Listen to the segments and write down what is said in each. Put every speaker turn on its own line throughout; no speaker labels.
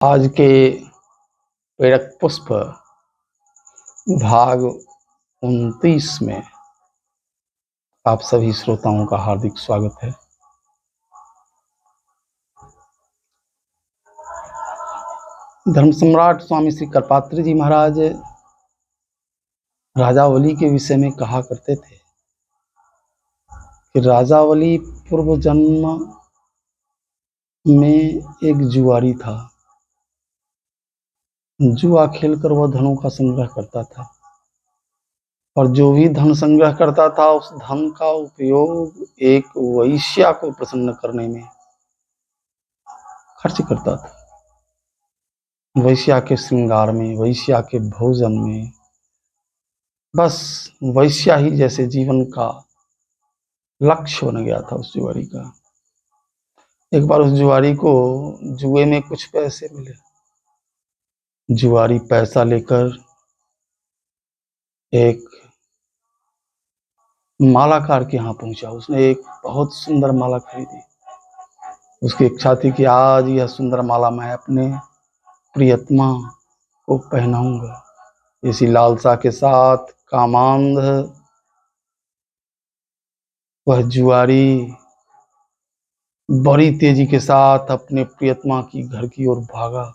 आज के प्रेरक पुष्प भाग 29 में आप सभी श्रोताओं का हार्दिक स्वागत है। धर्म सम्राट स्वामी श्री करपात्री जी महाराज राजावली के विषय में कहा करते थे कि राजावली पूर्व जन्म में एक जुआरी था। जुआ खेलकर वह धनों का संग्रह करता था और जो भी धन संग्रह करता था उस धन का उपयोग एक वैश्या को प्रसन्न करने में खर्च करता था। वैश्या के श्रृंगार में, वैश्या के भोजन में, बस वैश्या ही जैसे जीवन का लक्ष्य बन गया था उस जुआरी का। एक बार उस जुआरी को जुए में कुछ पैसे मिले। जुआरी पैसा लेकर एक मालाकार के यहाँ पहुंचा। उसने एक बहुत सुंदर माला खरीदी। उसकी इच्छा थी कि आज यह सुंदर माला मैं अपने प्रियतमा को पहनाऊंगा। इसी लालसा के साथ कामांध वह जुआरी बड़ी तेजी के साथ अपने प्रियतमा की घर की ओर भागा।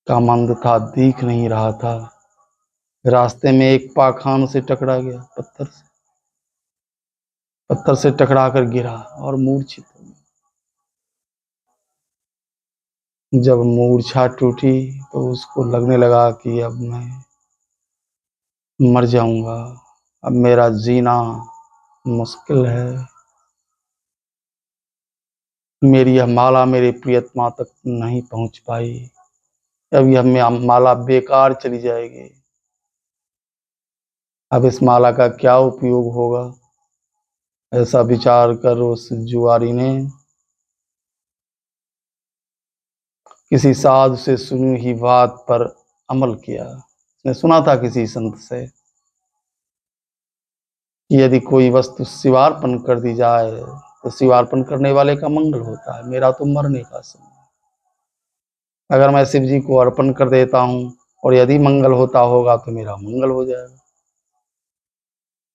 कामांध था, दिख नहीं रहा था। रास्ते में एक पाखान से टकरा गया, पत्थर से टकरा कर गिरा और मूर्छित हो गया। जब मूर्छा टूटी तो उसको लगने लगा कि अब मैं मर जाऊंगा, अब मेरा जीना मुश्किल है। मेरी यह माला मेरे प्रियतमा तक नहीं पहुंच पाई, अब यह माला बेकार चली जाएगी। अब इस माला का क्या उपयोग होगा? ऐसा विचार कर उस जुआरी ने किसी साधु से सुनी ही बात पर अमल किया। उसने सुना था किसी संत से कि यदि कोई वस्तु शिवार्पण कर दी जाए तो शिवार्पण करने वाले का मंगल होता है। मेरा तो मरने का समय, अगर मैं शिव जी को अर्पण कर देता हूं और यदि मंगल होता होगा तो मेरा मंगल हो जाएगा,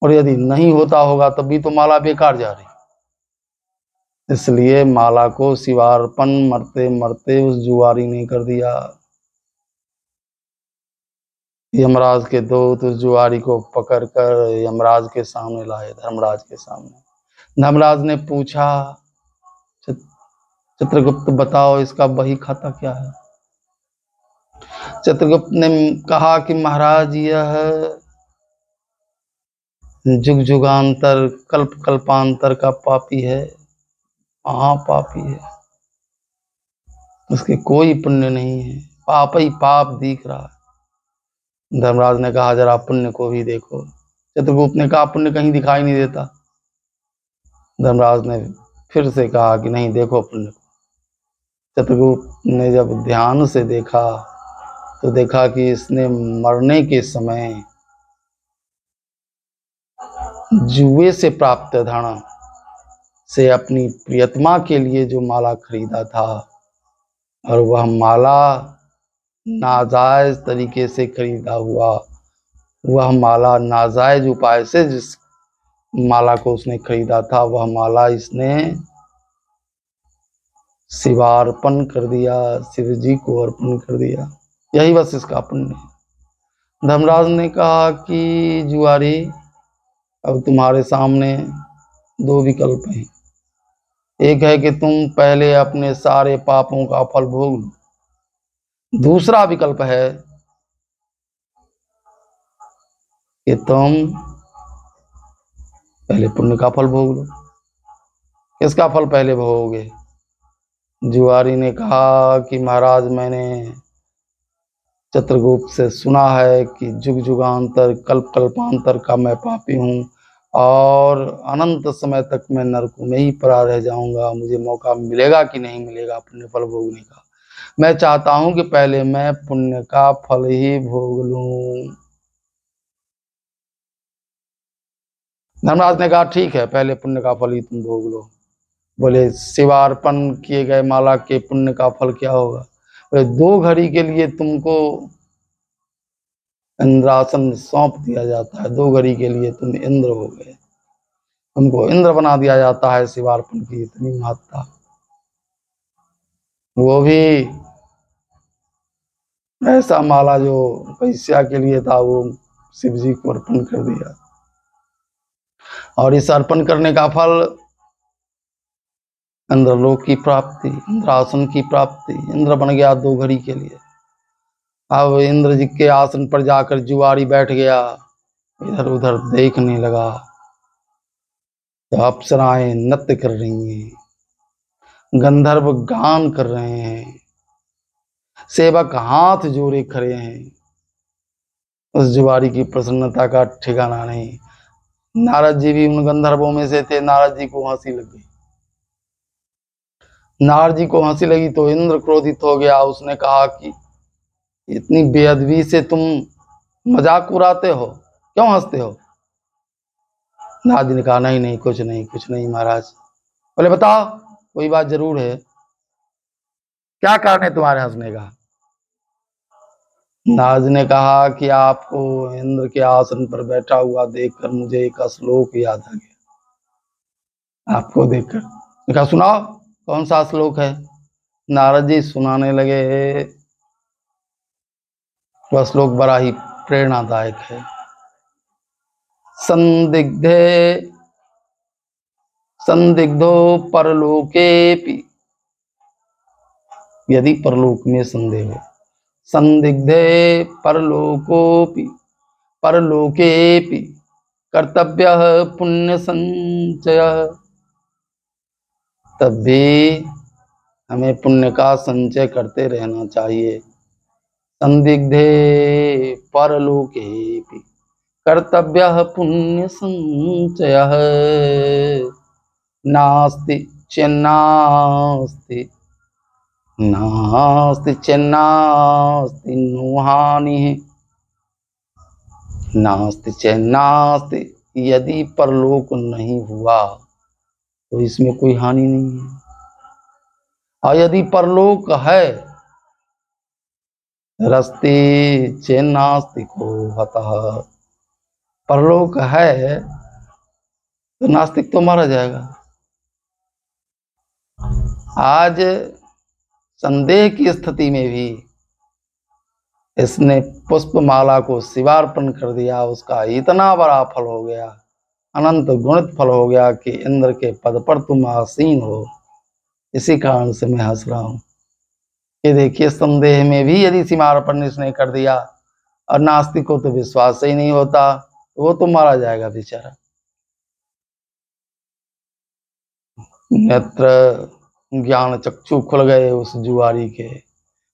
और यदि नहीं होता होगा तब भी तो माला बेकार जा रही। इसलिए माला को शिवार्पण मरते मरते उस जुआरी ने कर दिया। यमराज के दूत उस जुआरी को पकड़कर यमराज के सामने लाए, धर्मराज के सामने। धर्मराज ने पूछा, चित्रगुप्त बताओ इसका बही खाता क्या है? चित्रगुप्त ने कहा कि महाराज यह जुग जुगांतर कल्प कल्पांतर का पापी है, महापापी है। उसके कोई पुण्य नहीं है, पाप ही पाप दिख रहा है। धर्मराज ने कहा जरा पुण्य को भी देखो। चित्रगुप्त ने कहा पुण्य कहीं दिखाई नहीं देता। धर्मराज ने फिर से कहा कि नहीं, देखो पुण्य को। चित्रगुप्त ने जब ध्यान से देखा तो देखा कि इसने मरने के समय जुए से प्राप्त धन से अपनी प्रियतमा के लिए जो माला खरीदा था, और वह माला नाजायज तरीके से खरीदा हुआ, वह माला नाजायज उपाय से जिस माला को उसने खरीदा था वह माला इसने शिवार्पण कर दिया, शिव जी को अर्पण कर दिया। यही बस इसका पुण्य है। धर्मराज ने कहा कि जुआरी, अब तुम्हारे सामने दो विकल्प हैं। एक है कि तुम पहले अपने सारे पापों का फल भोग लो। दूसरा विकल्प है कि तुम पहले पुण्य का फल भोग लो। किसका फल पहले भोगोगे? जुआरी ने कहा कि महाराज मैंने चित्रगुप्त से सुना है कि जुग जुगांतर कल्प कल्पांतर का मैं पापी हूँ और अनंत समय तक मैं नरकों में ही पड़ा रह जाऊंगा। मुझे मौका मिलेगा कि नहीं मिलेगा पुण्य फल भोगने का? मैं चाहता हूं कि पहले मैं पुण्य का फल ही भोग लूं। धर्मराज ने कहा ठीक है, पहले पुण्य का फल ही तुम भोग लो। बोले शिवार्पण किए गए माला के पुण्य का फल क्या होगा? 2 घड़ी के लिए तुमको इंद्रासन सौंप दिया जाता है, 2 घड़ी के लिए तुम इंद्र हो गए, तुमको इंद्र बना दिया जाता है। शिवार्पण की इतनी महत्ता, वो भी ऐसा माला जो वैश्या के लिए था, वो शिव जी को अर्पण कर दिया। और इस अर्पण करने का फल इंद्रलोक की प्राप्ति, इंद्रासन की प्राप्ति। इंद्र बन गया 2 घड़ी के लिए। अब इंद्र जी के आसन पर जाकर जुआरी बैठ गया, इधर उधर देखने लगा तो अप्सराएं नृत्य कर रही हैं, गंधर्व गान कर रहे हैं, सेवक हाथ जोड़े खड़े हैं। उस जुआरी की प्रसन्नता का ठिकाना नहीं। नारद जी भी उन गंधर्वों में से थे। नारद जी को हंसी लगी। नारद जी को हंसी लगी तो इंद्र क्रोधित हो गया। उसने कहा कि इतनी बेअदबी से तुम मजाक उड़ाते हो, क्यों हंसते हो? नारद जी ने कहा नहीं नहीं, कुछ नहीं, कुछ नहीं महाराज। बोले बताओ, कोई बात जरूर है, क्या कारण है तुम्हारे हंसने का? नारद जी ने कहा कि आपको इंद्र के आसन पर बैठा हुआ देखकर मुझे एक श्लोक याद आ गया। आपको देखकर कहा सुनाओ, कौन सा श्लोक है? नारद जी सुनाने लगे। वह श्लोक बड़ा ही प्रेरणादायक है। संदिग्धे संदिग्धो परलोकेपि, यदि परलोक में संदेह हो, संदिग्धे परलोकोपि परलोकेपि कर्तव्यः पुण्य संचयः, तब भी हमें पुण्य का संचय करते रहना चाहिए। संदिग्धे परलोकेपि कर्तव्यः पुण्य संचयः, नास्ति चेन्नास्ति नास्ति चेन्नास्ति नो हानिः, नास्ति चेन्नास्ति, यदि परलोक नहीं हुआ तो इसमें कोई हानि नहीं है। और यदि परलोक है, रस्ते चेन्नास्ति को हतः, परलोक है तो नास्तिक तो मारा जाएगा। आज संदेह की स्थिति में भी इसने पुष्पमाला को शिवार्पण कर दिया, उसका इतना बड़ा फल हो गया, अनंत गुणित फल हो गया कि इंद्र के पद पर तुम आसीन हो। इसी कारण से मैं हंस रहा हूं कि देखिए, संदेह में भी यदि शिवार्पण इसने कर दिया, और नास्तिक को तो विश्वास ही नहीं होता, तो वो तो मारा जाएगा बेचारा। नेत्र ज्ञान चक्षु खुल गए उस जुआरी के।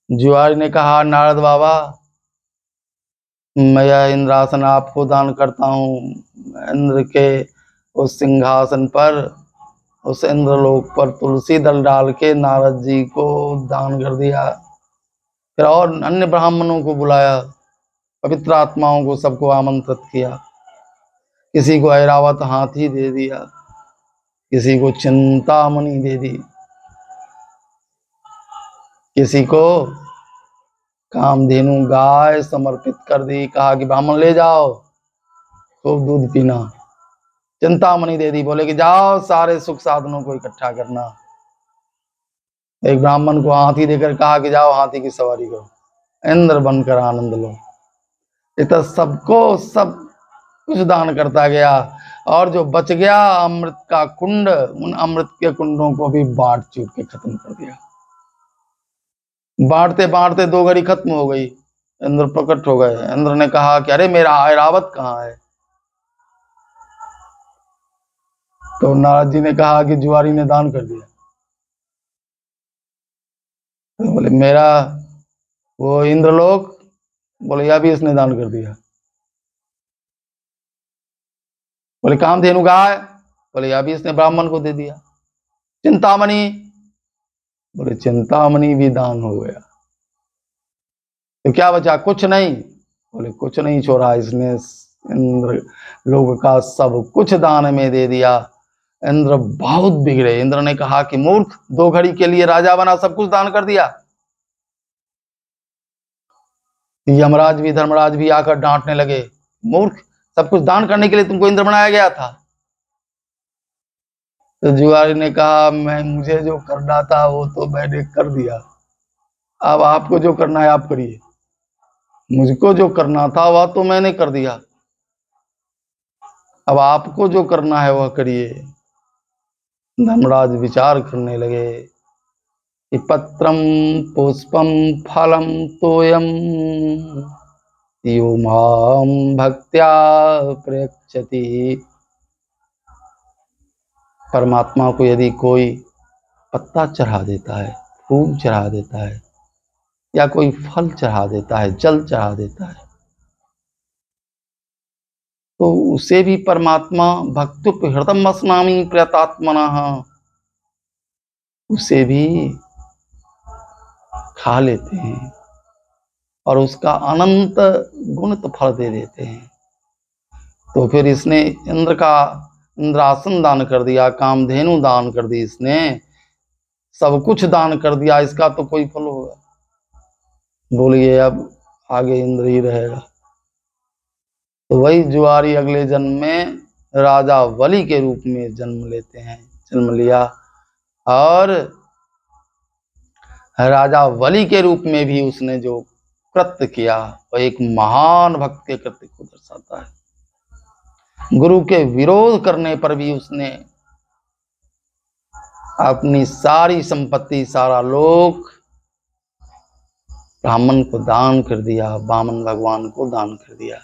जुआरी ने कहा नारद बाबा, मैं यह इंद्रासन आपको दान करता हूँ। इंद्र के उस सिंहासन पर, उस इंद्रलोक पर तुलसी दल डाल के नारद जी को दान कर दिया। फिर और अन्य ब्राह्मणों को बुलाया, पवित्र आत्माओं को सबको आमंत्रित किया। किसी को ऐरावत हाथी दे दिया, किसी को चिंतामणि दे दी, किसी को कामधेनु गाय समर्पित कर दी। कहा कि ब्राह्मण ले जाओ, खूब दूध पीना। चिंतामणि दे दी, बोले कि जाओ सारे सुख साधनों को इकट्ठा करना। एक ब्राह्मण को हाथी देकर कहा कि जाओ हाथी की सवारी करो, इंद्र बनकर आनंद लो। इतना सबको सब कुछ दान करता गया, और जो बच गया अमृत का कुंड, उन अमृत के कुंडों को भी बांट चूट के खत्म कर दिया। बांटते बांटते 2 घड़ी खत्म हो गई। इंद्र प्रकट हो गए। इंद्र ने कहा कि अरे मेरा ऐरावत कहाँ है? तो नारद जी ने कहा कि जुआरी ने दान कर दिया। तो बोले मेरा वो इंद्रलोक? बोले यह भी इसने दान कर दिया। बोले कामधेनु गाय? बोले यह भी इसने ब्राह्मण को दे दिया। चिंतामणि? बोले चिंतामणि भी दान हो गया। तो क्या बचा? कुछ नहीं। बोले कुछ नहीं छोड़ा, इसने इंद्र लोक का सब कुछ दान में दे दिया। इंद्र बहुत बिगड़े। इंद्र ने कहा कि मूर्ख, 2 घड़ी के लिए राजा बना, सब कुछ दान कर दिया। यमराज भी धर्मराज भी आकर डांटने लगे, मूर्ख, सब कुछ दान करने के लिए तुमको इंद्र बनाया गया था। तो जुआरी ने कहा, मुझे जो करना था वो तो मैंने कर दिया, अब आपको जो करना है आप करिए। मुझको जो करना था वह तो मैंने कर दिया, अब आपको जो करना है वह करिए। धर्मराज विचार करने लगे कि पत्रम पुष्पम फलम तोयम यो माम भक्त्या प्रयच्छति। परमात्मा को यदि कोई पत्ता चढ़ा देता है, फूल चढ़ा देता है, या कोई फल चढ़ा देता है, जल चढ़ा देता है, तो उसे भी परमात्मा भक्तुप हृदम स्नामी प्रयतात्मनः, उसे भी खा लेते हैं और उसका अनंत गुणित फल दे देते हैं। तो फिर इसने इंद्रासन दान कर दिया, कामधेनु दान कर दी, इसने सब कुछ दान कर दिया, इसका तो कोई फल होगा? बोलिए, अब आगे इंद्र ही रहेगा। तो वही जुआरी अगले जन्म में राजा बलि के रूप में जन्म लिया, और राजा बलि के रूप में भी उसने जो कृत्य किया वह एक महान भक्त के कृत्य को दर्शाता है। गुरु के विरोध करने पर भी उसने अपनी सारी संपत्ति, सारा लोक ब्राह्मण को दान कर दिया, वामन भगवान को दान कर दिया,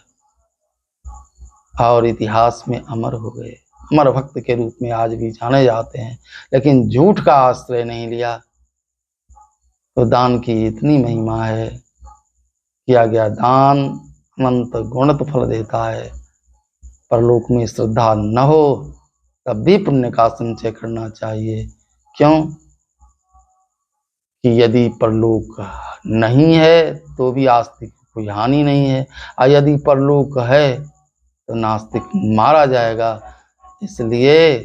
और इतिहास में अमर हो गए। अमर भक्त के रूप में आज भी जाने जाते हैं, लेकिन झूठ का आश्रय नहीं लिया। तो दान की इतनी महिमा है, किया गया दान अनंत गुणित फल देता है। परलोक में श्रद्धा न हो तब भी पुण्य का संचय करना चाहिए। क्यों कि यदि परलोक नहीं है तो भी आस्तिक कोई हानि नहीं है, और यदि परलोक है तो नास्तिक मारा जाएगा। इसलिए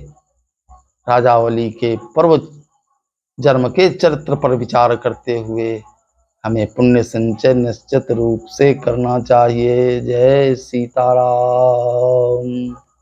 राजा बलि के पूर्व जन्म के चरित्र पर विचार करते हुए हमें पुण्य संचय निश्चित रूप से करना चाहिए। जय सीताराम।